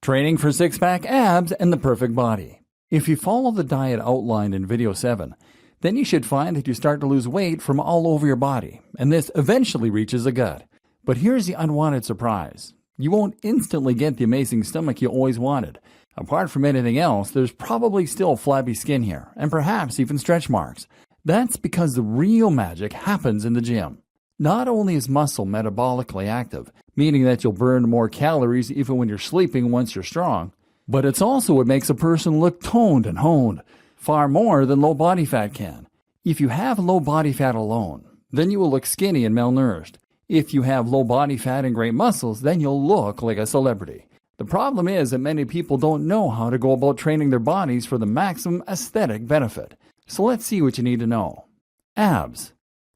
Training for six-pack abs and the perfect body. If you follow the diet outlined in video 7, then you should find that you start to lose weight from all over your body, and this eventually reaches the gut. But here's the unwanted surprise. You won't instantly get the amazing stomach you always wanted. Apart from anything else, there's probably still flabby skin here, and perhaps even stretch marks. That's because the real magic happens in the gym. Not only is muscle metabolically active, meaning that you'll burn more calories even when you're sleeping once you're strong, but it's also what makes a person look toned and honed, far more than low body fat can. If you have low body fat alone, then you will look skinny and malnourished. If you have low body fat and great muscles, then you'll look like a celebrity. The problem is that many people don't know how to go about training their bodies for the maximum aesthetic benefit. So let's see what you need to know. Abs.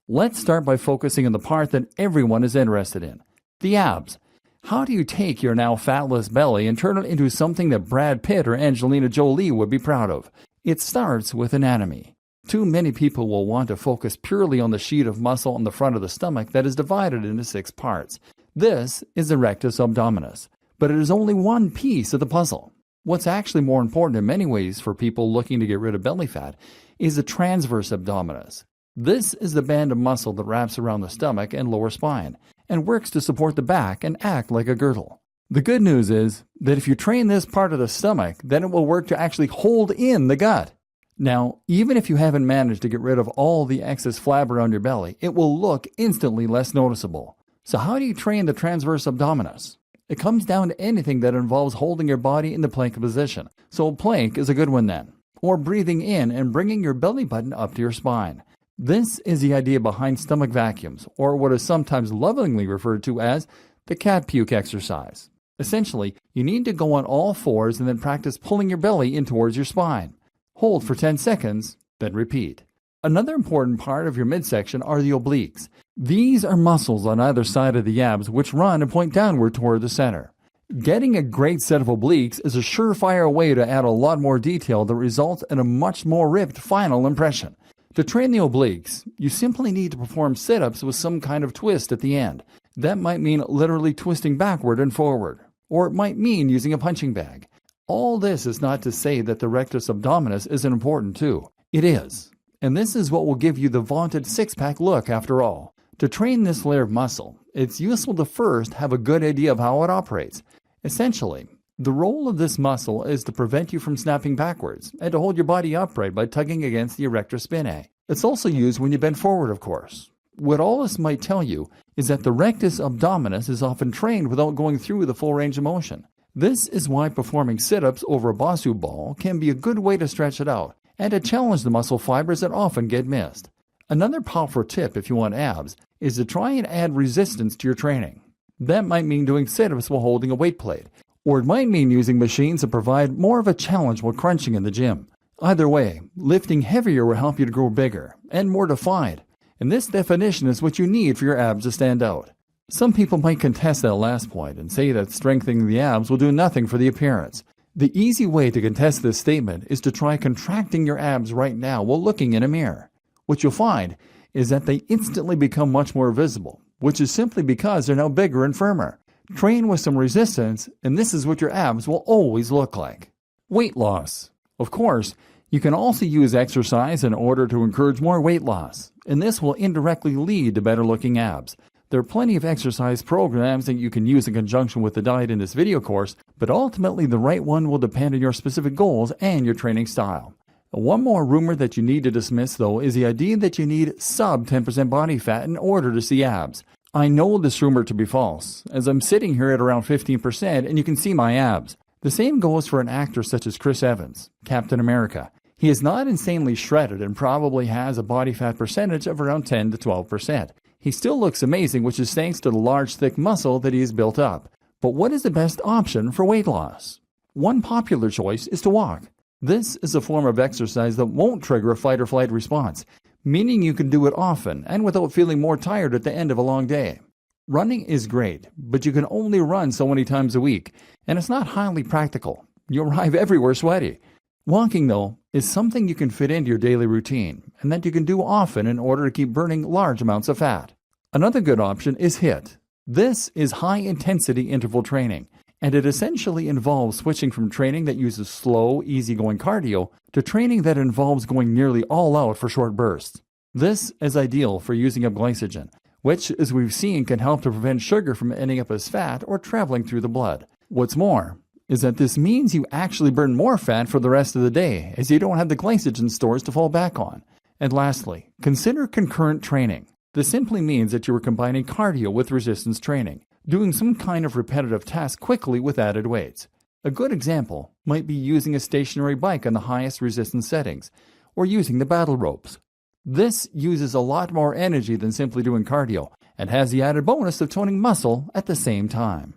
Let's start by focusing on the part that everyone is interested in, the abs. How do you take your now fatless belly and turn it into something that Brad Pitt or Angelina Jolie would be proud of? It starts with anatomy. Too many people will want to focus purely on the sheet of muscle on the front of the stomach that is divided into 6 parts. This is the rectus abdominis, but it is only one piece of the puzzle. What's actually more important in many ways for people looking to get rid of belly fat is the transverse abdominis. This is the band of muscle that wraps around the stomach and lower spine and works to support the back and act like a girdle. The good news is that if you train this part of the stomach, then it will work to actually hold in the gut. Now, even if you haven't managed to get rid of all the excess flab around your belly, it will look instantly less noticeable. So how do you train the transverse abdominis? It comes down to anything that involves holding your body in the plank position. So plank is a good one then. Or breathing in and bringing your belly button up to your spine. This is the idea behind stomach vacuums, or what is sometimes lovingly referred to as the cat puke exercise. Essentially, you need to go on all fours and then practice pulling your belly in towards your spine. Hold for 10 seconds, then repeat. Another important part of your midsection are the obliques. These are muscles on either side of the abs which run and point downward toward the center. Getting a great set of obliques is a surefire way to add a lot more detail that results in a much more ripped final impression. To train the obliques, you simply need to perform sit-ups with some kind of twist at the end. That might mean literally twisting backward and forward, or it might mean using a punching bag. All this is not to say that the rectus abdominis isn't important too. It is. And this is what will give you the vaunted six-pack look after all. To train this layer of muscle, it's useful to first have a good idea of how it operates. Essentially, the role of this muscle is to prevent you from snapping backwards and to hold your body upright by tugging against the erector spinae. It's also used when you bend forward, of course. What all this might tell you is that the rectus abdominis is often trained without going through the full range of motion. This is why performing sit-ups over a Bosu ball can be a good way to stretch it out and to challenge the muscle fibers that often get missed. Another powerful tip if you want abs is to try and add resistance to your training. That might mean doing sit-ups while holding a weight plate, or it might mean using machines that provide more of a challenge while crunching in the gym. Either way, lifting heavier will help you to grow bigger and more defined, and this definition is what you need for your abs to stand out. Some people might contest that last point and say that strengthening the abs will do nothing for the appearance. The easy way to contest this statement is to try contracting your abs right now while looking in a mirror. What you'll find is that they instantly become much more visible, which is simply because they're now bigger and firmer. Train with some resistance, and this is what your abs will always look like. Weight loss. Of course, you can also use exercise in order to encourage more weight loss, and this will indirectly lead to better looking abs. There are plenty of exercise programs that you can use in conjunction with the diet in this video course, but ultimately the right one will depend on your specific goals and your training style. One more rumor that you need to dismiss, though, is the idea that you need sub 10% body fat in order to see abs. I know this rumor to be false, as I'm sitting here at around 15% and you can see my abs. The same goes for an actor such as Chris Evans, Captain America. He is not insanely shredded and probably has a body fat percentage of around 10 to 12%. He still looks amazing, which is thanks to the large, thick muscle that he has built up. But what is the best option for weight loss? One popular choice is to walk. This is a form of exercise that won't trigger a fight or flight response, meaning you can do it often and without feeling more tired at the end of a long day. Running is great, but you can only run so many times a week, and it's not highly practical. You arrive everywhere sweaty. Walking, though, is something you can fit into your daily routine and that you can do often in order to keep burning large amounts of fat. Another good option is HIIT. This is high-intensity interval training, and it essentially involves switching from training that uses slow, easygoing cardio to training that involves going nearly all out for short bursts. This is ideal for using up glycogen, which, as we've seen, can help to prevent sugar from ending up as fat or traveling through the blood. What's more is that this means you actually burn more fat for the rest of the day, as you don't have the glycogen stores to fall back on. And lastly, consider concurrent training. This simply means that you are combining cardio with resistance training, doing some kind of repetitive task quickly with added weights. A good example might be using a stationary bike on the highest resistance settings, or using the battle ropes. This uses a lot more energy than simply doing cardio, and has the added bonus of toning muscle at the same time.